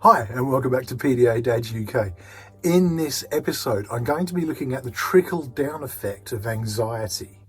Hi and welcome back to PDA Dads UK. In this episode I'm going to be looking at the trickle-down effect of anxiety.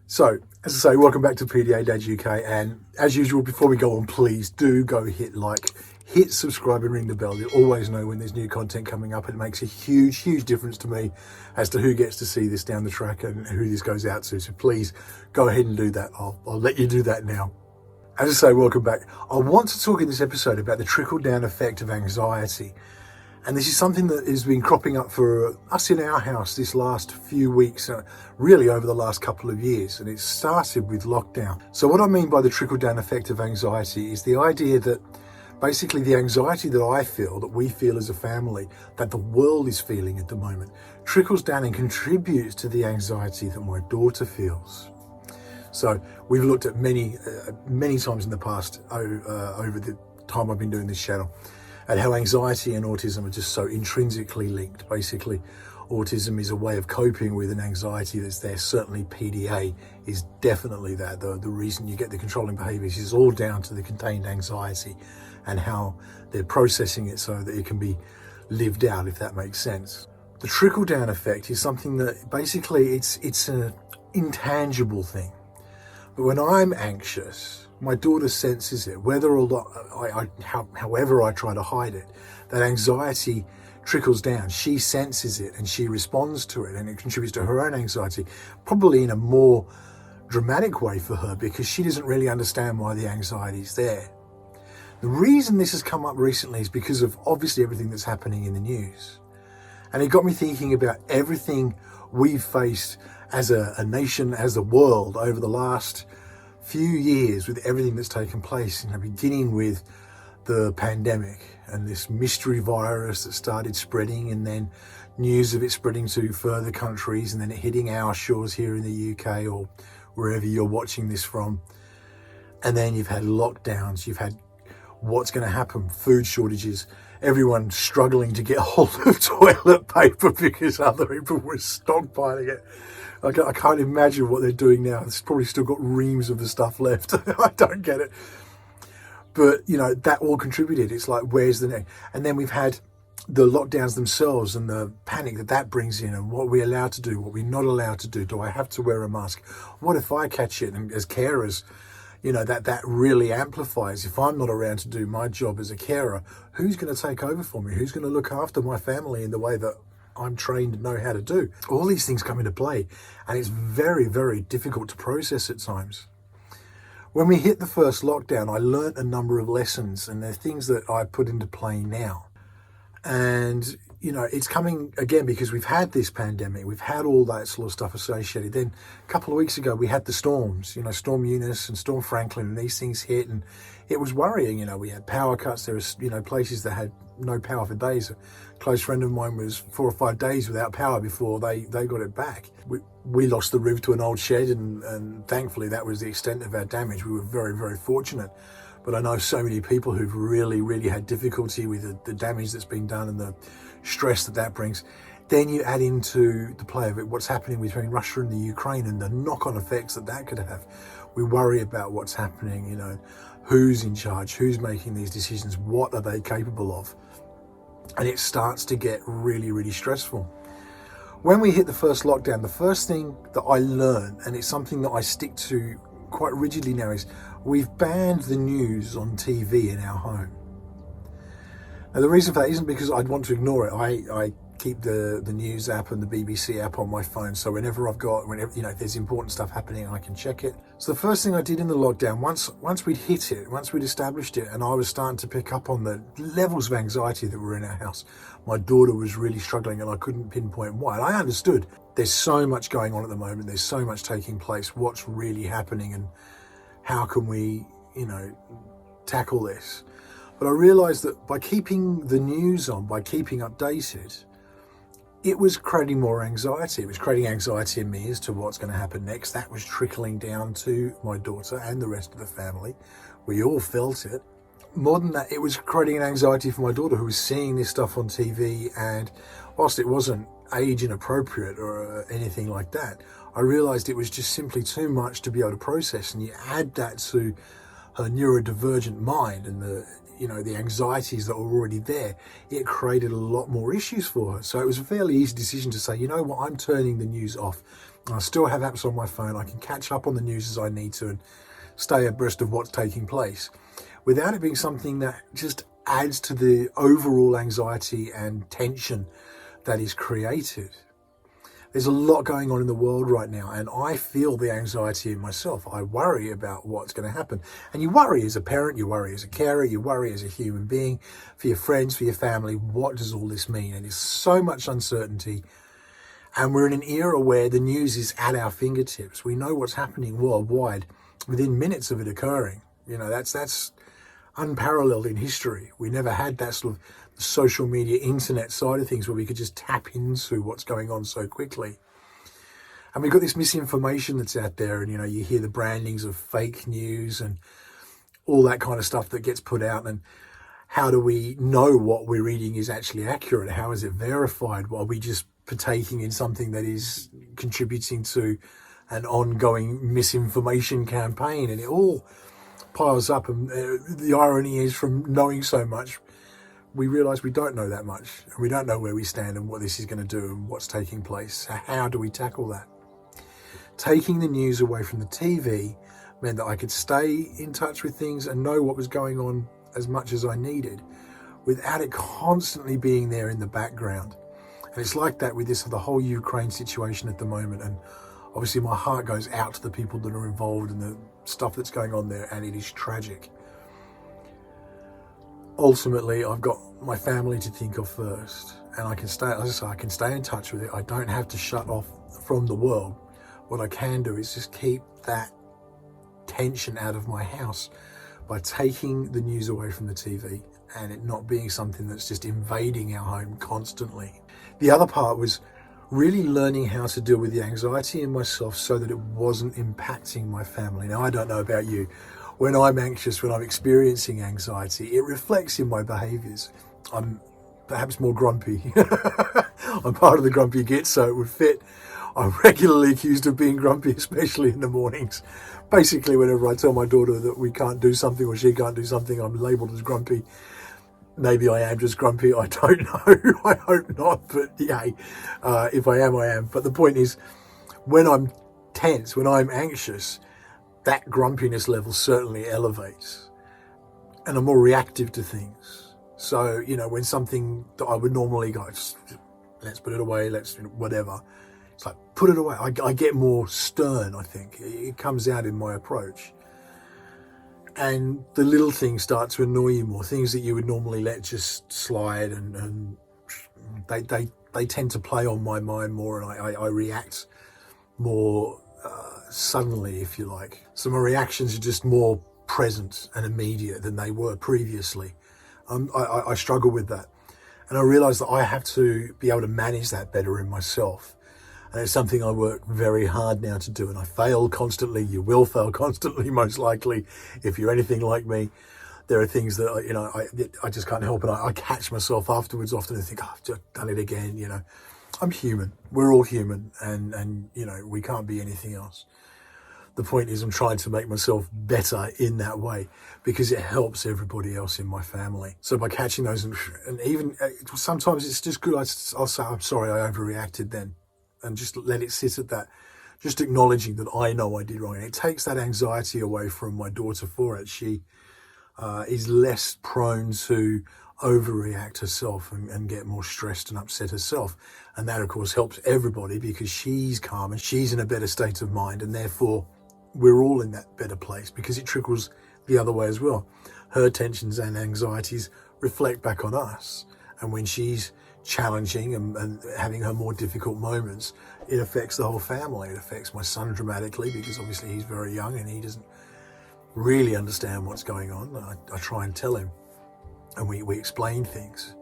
So, as I say, welcome back to PDA Dads UK, and as usual, before we go on, please do go hit like, hit subscribe and ring the bell. You'll always know when there's new content coming up. It makes a huge difference to me as to who gets to see this down the track and who this goes out to. So please go ahead and do that. I'll let you do that now. As I say, welcome back. I want to talk in this episode about the trickle-down effect of anxiety. And this is something that has been cropping up for us in our house this last few weeks, really over the last couple of years. And it started with lockdown. So what I mean by the trickle-down effect of anxiety is the idea that basically the anxiety that I feel, that we feel as a family, that the world is feeling at the moment, trickles down and contributes to the anxiety that my daughter feels. So we've looked at many times in the past over the time I've been doing this channel, at how anxiety and autism are just so intrinsically linked. Basically, autism is a way of coping with an anxiety that's there. Certainly PDA is definitely that. The reason you get the controlling behaviours is all down to the contained anxiety and how they're processing it so that it can be lived out, if that makes sense. The trickle-down effect is something that basically it's an intangible thing. But when I'm anxious, my daughter senses it, whether or not however I try to hide it. That anxiety trickles down. She senses it and she responds to it, and it contributes to her own anxiety, probably in a more dramatic way for her, because she doesn't really understand why the anxiety is there. The reason this has come up recently is because of obviously everything that's happening in the news. And it got me thinking about everything we've faced as a nation, as a world, over the last few years, with everything that's taken place, beginning with the pandemic and this mystery virus that started spreading, and then news of it spreading to further countries, and then it hitting our shores here in the UK or wherever you're watching this from. And then you've had lockdowns, you've had what's going to happen, food shortages, everyone struggling to get hold of toilet paper because other people were stockpiling it. I can't imagine what they're doing now. It's probably still got reams of the stuff left. I don't get it. But, that all contributed. It's like, where's the next? And then we've had the lockdowns themselves and the panic that brings in, and what we're allowed to do, what we're not allowed to do. Do I have to wear a mask? What if I catch it? And as carers, that really amplifies. If I'm not around to do my job as a carer, who's going to take over for me? Who's going to look after my family in the way that I'm trained to know how to do? All these things come into play, and it's very difficult to process at times. When we hit the first lockdown, I learnt a number of lessons, and they're things that I put into play now. And it's coming again because we've had this pandemic, we've had all that sort of stuff associated. Then a couple of weeks ago we had the storms, Storm Eunice and Storm Franklin, and these things hit, and it was worrying. We had power cuts. There was places that had no power for days. A close friend of mine was 4 or 5 days without power before they got it back. We lost the roof to an old shed, and thankfully that was the extent of our damage. We were very fortunate. But I know so many people who've really had difficulty with the damage that's been done and the stress that brings. Then you add into the play of it what's happening between Russia and the Ukraine and the knock-on effects that could have. We worry about what's happening, who's in charge, who's making these decisions, what are they capable of? And it starts to get really stressful. When we hit the first lockdown, the first thing that I learned, and it's something that I stick to quite rigidly now, is we've banned the news on TV in our home. Now the reason for that isn't because I'd want to ignore it. I keep the news app and the BBC app on my phone, so whenever if there's important stuff happening, I can check it. So the first thing I did in the lockdown, once we'd hit it, once we'd established it, and I was starting to pick up on the levels of anxiety that were in our house, my daughter was really struggling and I couldn't pinpoint why. And I understood there's so much going on at the moment, there's so much taking place, what's really happening and how can we, tackle this? But I realised that by keeping the news on, by keeping updated, it was creating more anxiety. It was creating anxiety in me as to what's going to happen next. That was trickling down to my daughter and the rest of the family. We all felt it. More than that, it was creating an anxiety for my daughter, who was seeing this stuff on TV, and whilst it wasn't age inappropriate or anything like that, I realised it was just simply too much to be able to process. And you add that to her neurodivergent mind and the anxieties that were already there, it created a lot more issues for her. So it was a fairly easy decision to say, you know what, I'm turning the news off. I still have apps on my phone. I can catch up on the news as I need to and stay abreast of what's taking place without it being something that just adds to the overall anxiety and tension that is created. There's a lot going on in the world right now, and I feel the anxiety in myself. I worry about what's going to happen. And you worry as a parent, you worry as a carer, you worry as a human being, for your friends, for your family. What does all this mean? And there's so much uncertainty. And we're in an era where the news is at our fingertips. We know what's happening worldwide within minutes of it occurring. That's unparalleled in history. We never had that sort of social media, internet side of things where we could just tap into what's going on so quickly. And we've got this misinformation that's out there, and you hear the brandings of fake news and all that kind of stuff that gets put out. And how do we know what we're reading is actually accurate? How is it verified? Are we just partaking in something that is contributing to an ongoing misinformation campaign? And it all piles up, and the irony is, from knowing so much, we realise we don't know that much, and we don't know where we stand and what this is going to do and what's taking place. How do we tackle that? Taking the news away from the TV meant that I could stay in touch with things and know what was going on as much as I needed without it constantly being there in the background. And it's like that with the whole Ukraine situation at the moment. And obviously my heart goes out to the people that are involved in the stuff that's going on there, and it is tragic. Ultimately, I've got my family to think of first, and I can stay, as I say, I can stay in touch with it. I don't have to shut off from the world. What I can do is just keep that tension out of my house by taking the news away from the TV and it not being something that's just invading our home constantly. The other part was really learning how to deal with the anxiety in myself so that it wasn't impacting my family. Now, I don't know about you. When I'm anxious, when I'm experiencing anxiety, it reflects in my behaviours. I'm perhaps more grumpy. I'm part of the grumpy git, so it would fit. I'm regularly accused of being grumpy, especially in the mornings. Basically, whenever I tell my daughter that we can't do something or she can't do something, I'm labelled as grumpy. Maybe I am just grumpy. I don't know. I hope not. But yeah, if I am, I am. But the point is, when I'm tense, when I'm anxious, that grumpiness level certainly elevates. And I'm more reactive to things. So, when something that I would normally go, let's put it away, whatever. It's like, put it away. I get more stern, I think. It comes out in my approach. And the little things start to annoy you more. Things that you would normally let just slide, and they tend to play on my mind more, and I react more suddenly, if you like. So my reactions are just more present and immediate than they were previously. I struggle with that. And I realise that I have to be able to manage that better in myself. And it's something I work very hard now to do. And I fail constantly. You will fail constantly, most likely. If you're anything like me, there are things that, I just can't help it. I catch myself afterwards often and think, I've just done it again, I'm human. We're all human. And we can't be anything else. The point is, I'm trying to make myself better in that way because it helps everybody else in my family. So by catching those, and even sometimes it's just good, I'll say, I'm sorry, I overreacted then, and just let it sit at that. Just acknowledging that I know I did wrong. And it takes that anxiety away from my daughter for it. She is less prone to overreact herself and get more stressed and upset herself. And that, of course, helps everybody because she's calm and she's in a better state of mind, and therefore we're all in that better place because it trickles the other way as well. Her tensions and anxieties reflect back on us. And when she's challenging and having her more difficult moments, it affects the whole family. It affects my son dramatically because obviously he's very young and he doesn't really understand what's going on. I try and tell him and we explain things.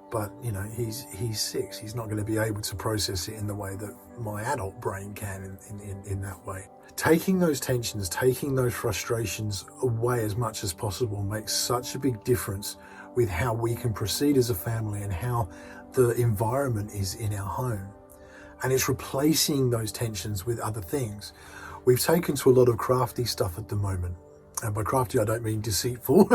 But, he's 6. He's not going to be able to process it in the way that my adult brain can in that way. Taking those tensions, taking those frustrations away as much as possible makes such a big difference with how we can proceed as a family and how the environment is in our home. And it's replacing those tensions with other things. We've taken to a lot of crafty stuff at the moment. And by crafty, I don't mean deceitful.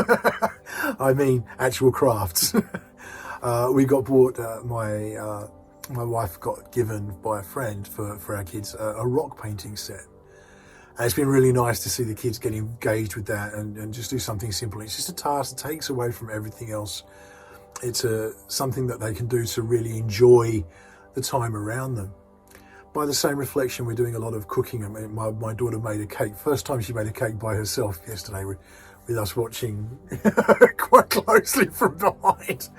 I mean actual crafts. We got bought, my wife got given by a friend for our kids a rock painting set. And it's been really nice to see the kids get engaged with that and just do something simple. It's just a task that takes away from everything else. It's something that they can do to really enjoy the time around them. By the same reflection, we're doing a lot of cooking. I mean, my daughter made a cake. First time she made a cake by herself yesterday with us watching quite closely from behind.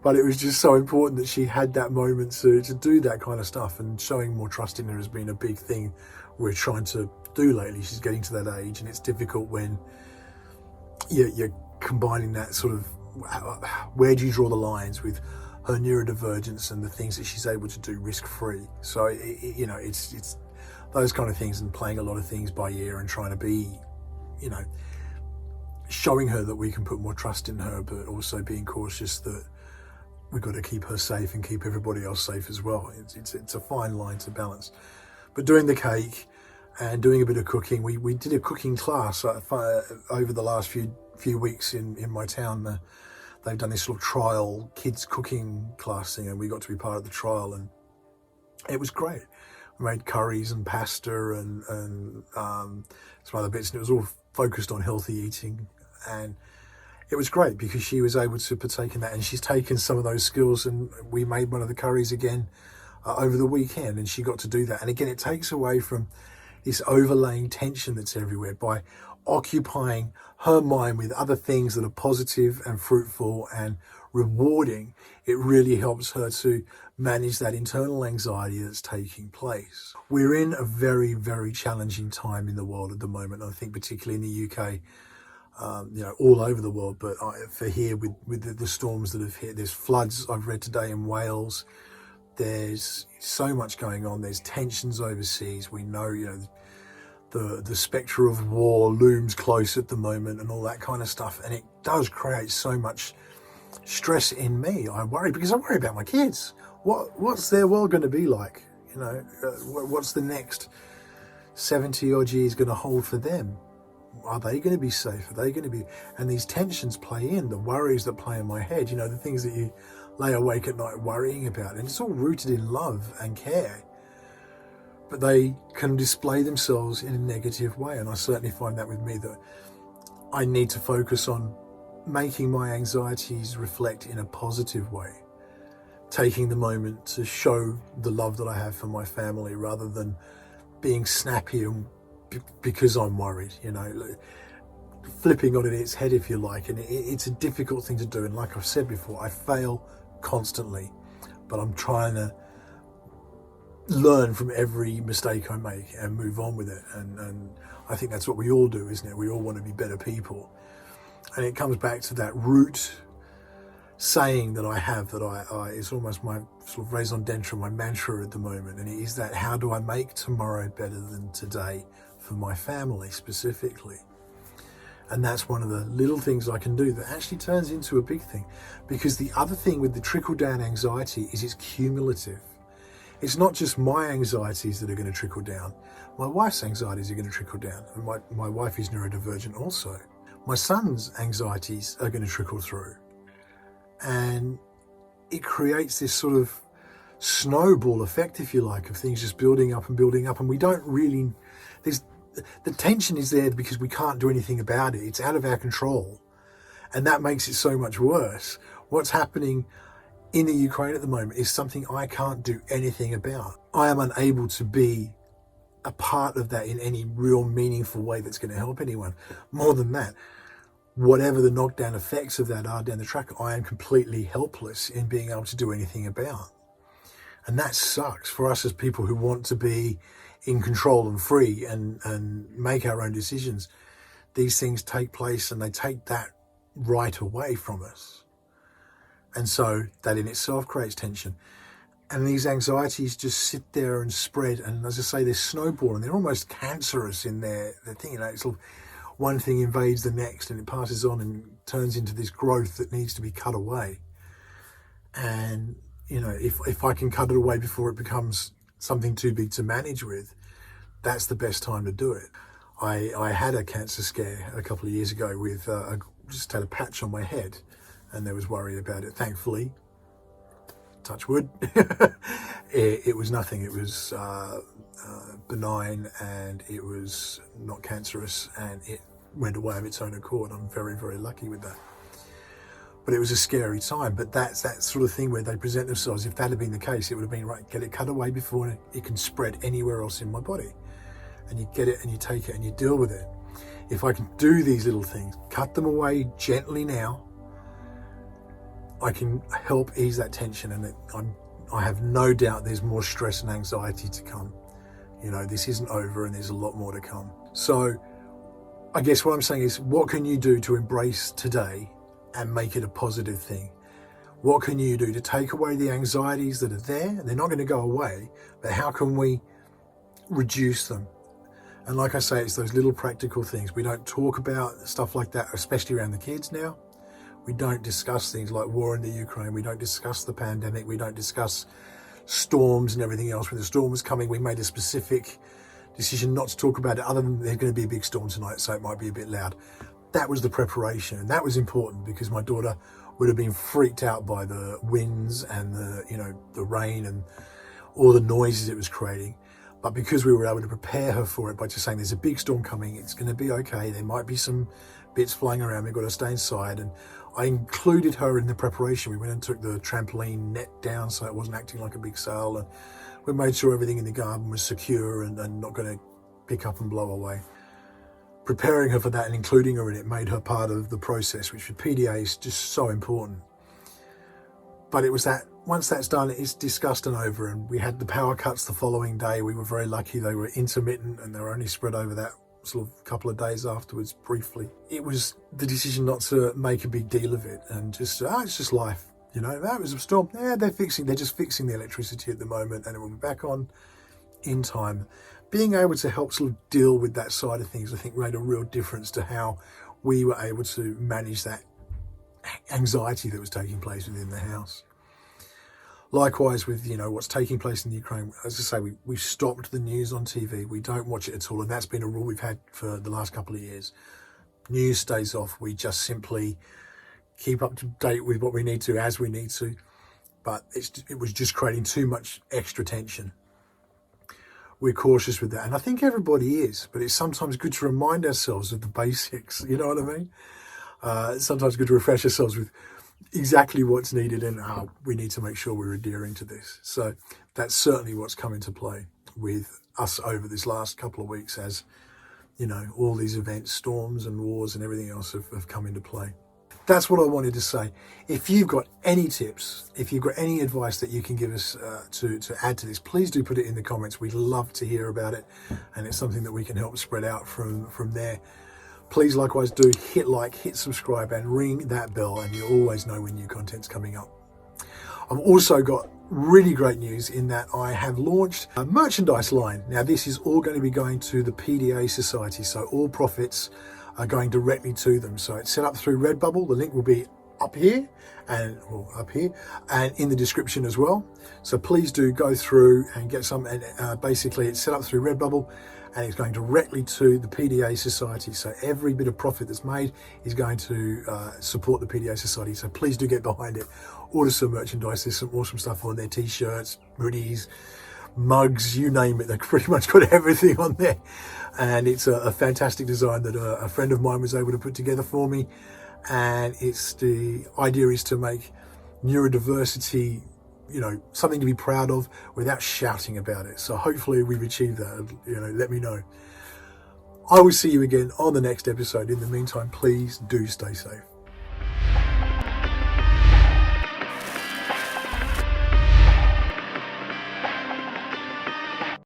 But it was just so important that she had that moment to do that kind of stuff, and showing more trust in her has been a big thing we're trying to do lately. She's getting to that age, and it's difficult when you're combining that sort of, where do you draw the lines with her neurodivergence and the things that she's able to do risk-free. So, it's those kind of things, and playing a lot of things by ear and trying to be, showing her that we can put more trust in her, but also being cautious that we've got to keep her safe and keep everybody else safe as well. It's a fine line to balance. But doing the cake and doing a bit of cooking, we did a cooking class over the last few weeks in my town. They've done this little trial kids cooking class thing, and we got to be part of the trial, and it was great. We made curries and pasta and some other bits, and it was all focused on healthy eating, and it was great because she was able to partake in that, and she's taken some of those skills, and we made one of the curries again over the weekend, and she got to do that. And again, it takes away from this overlaying tension that's everywhere by occupying her mind with other things that are positive and fruitful and rewarding. It really helps her to manage that internal anxiety that's taking place. We're in a very, very challenging time in the world at the moment. I think particularly in the UK, all over the world, but for here with the storms that have hit, there's floods I've read today in Wales. There's so much going on. There's tensions overseas. We know, the spectre of war looms close at the moment and all that kind of stuff. And it does create so much stress in me. I worry because I worry about my kids. What's their world going to be like? What's the next 70 odd years going to hold for them? Are they going to be safe? Are they going to be? And these tensions play in, the worries that play in my head, the things that you lay awake at night worrying about. And it's all rooted in love and care. But they can display themselves in a negative way. And I certainly find that with me, that I need to focus on making my anxieties reflect in a positive way. Taking the moment to show the love that I have for my family rather than being snappy and because I'm worried, flipping on its head, if you like. And it's a difficult thing to do. And like I've said before, I fail constantly, but I'm trying to learn from every mistake I make and move on with it. And I think that's what we all do, isn't it? We all want to be better people. And it comes back to that root saying that I have, that I it's almost my sort of raison d'etre, my mantra at the moment. And it is that, how do I make tomorrow better than today for my family specifically? And that's one of the little things I can do that actually turns into a big thing. Because the other thing with the trickle-down anxiety is it's cumulative. It's not just my anxieties that are going to trickle down. My wife's anxieties are going to trickle down. And my wife is neurodivergent also. My son's anxieties are going to trickle through. And it creates this sort of snowball effect, if you like, of things just building up and building up. And we don't really... The tension is there because we can't do anything about it. It's out of our control. And that makes it so much worse. What's happening in the Ukraine at the moment is something I can't do anything about. I am unable to be a part of that in any real meaningful way that's going to help anyone. More than that, whatever the knockdown effects of that are down the track, I am completely helpless in being able to do anything about. And that sucks for us as people who want to be in control and free and make our own decisions. These things take place and they take that right away from us. And so that in itself creates tension. And these anxieties just sit there and spread. And as I say, they're snowballing. They're almost cancerous in their thing. It's sort of one thing invades the next and it passes on and turns into this growth that needs to be cut away. And, if I can cut it away before it becomes something too big to manage with, that's the best time to do it. I had a cancer scare a couple of years ago with just had a patch on my head, and there was worry about it. Thankfully, touch wood, it was nothing. It was benign, and it was not cancerous, and it went away of its own accord. I'm very, very lucky with that. But it was a scary time. But that's that sort of thing where they present themselves. If that had been the case, it would have been, right, get it cut away before it can spread anywhere else in my body. And you get it and you take it and you deal with it. If I can do these little things, cut them away gently now, I can help ease that tension, and I have no doubt there's more stress and anxiety to come. You know, this isn't over and there's a lot more to come. So I guess what I'm saying is, what can you do to embrace today and make it a positive thing? What can you do to take away the anxieties that are there? They're not going to go away, but how can we reduce them? And like I say, it's those little practical things. We don't talk about stuff like that, especially around the kids now. We don't discuss things like war in the Ukraine. We don't discuss the pandemic. We don't discuss storms and everything else. When the storm was coming, we made a specific decision not to talk about it, other than there's going to be a big storm tonight, so it might be a bit loud. That was the preparation, and that was important, because my daughter would have been freaked out by the winds and the rain and all the noises it was creating. But because we were able to prepare her for it by just saying, there's a big storm coming, it's going to be okay, there might be some bits flying around, we've got to stay inside. And I included her in the preparation. We went and took the trampoline net down so it wasn't acting like a big sail, and we made sure everything in the garden was secure and not going to pick up and blow away. Preparing her for that and including her in it made her part of the process, which for PDA is just so important. But it was that, once that's done, it's discussed and over. And we had the power cuts the following day. We were very lucky. They were intermittent and they were only spread over that sort of couple of days afterwards, briefly. It was the decision not to make a big deal of it and just, it's just life. You know, that was a storm. Yeah, they're just fixing the electricity at the moment, and it will be back on in time. Being able to help sort of deal with that side of things, I think, made a real difference to how we were able to manage that anxiety that was taking place within the house. Likewise with, what's taking place in the Ukraine. As I say, we've stopped the news on TV. We don't watch it at all, and that's been a rule we've had for the last couple of years. News stays off. We just simply keep up to date with what we need to as we need to, but it was just creating too much extra tension. We're cautious with that, and I think everybody is, but it's sometimes good to remind ourselves of the basics, you know what I mean? It's sometimes good to refresh ourselves with exactly what's needed, and we need to make sure we're adhering to this. So that's certainly what's come into play with us over this last couple of weeks, as all these events, storms and wars and everything else have come into play. That's what I wanted to say. If you've got any tips, if you've got any advice that you can give us to add to this, please do put it in the comments. We'd love to hear about it, and it's something that we can help spread out from there. Please likewise do hit like, hit subscribe, and ring that bell, and you'll always know when new content's coming up. I've also got really great news in that I have launched a merchandise line. Now, this is all going to be going to the PDA Society, so all profits are going directly to them. So it's set up through Redbubble. The link will be up here and in the description as well. So please do go through and get some. And basically, it's set up through Redbubble, and it's going directly to the PDA Society. So every bit of profit that's made is going to support the PDA Society. So please do get behind it. Order some merchandise. There's some awesome stuff on there: t-shirts, hoodies, mugs, you name it. They've pretty much got everything on there, and it's a fantastic design that a friend of mine was able to put together for me. And the idea is to make neurodiversity, something to be proud of without shouting about it. So hopefully we've achieved that. Let me know. I will see you again on the next episode. In the meantime, please do stay safe.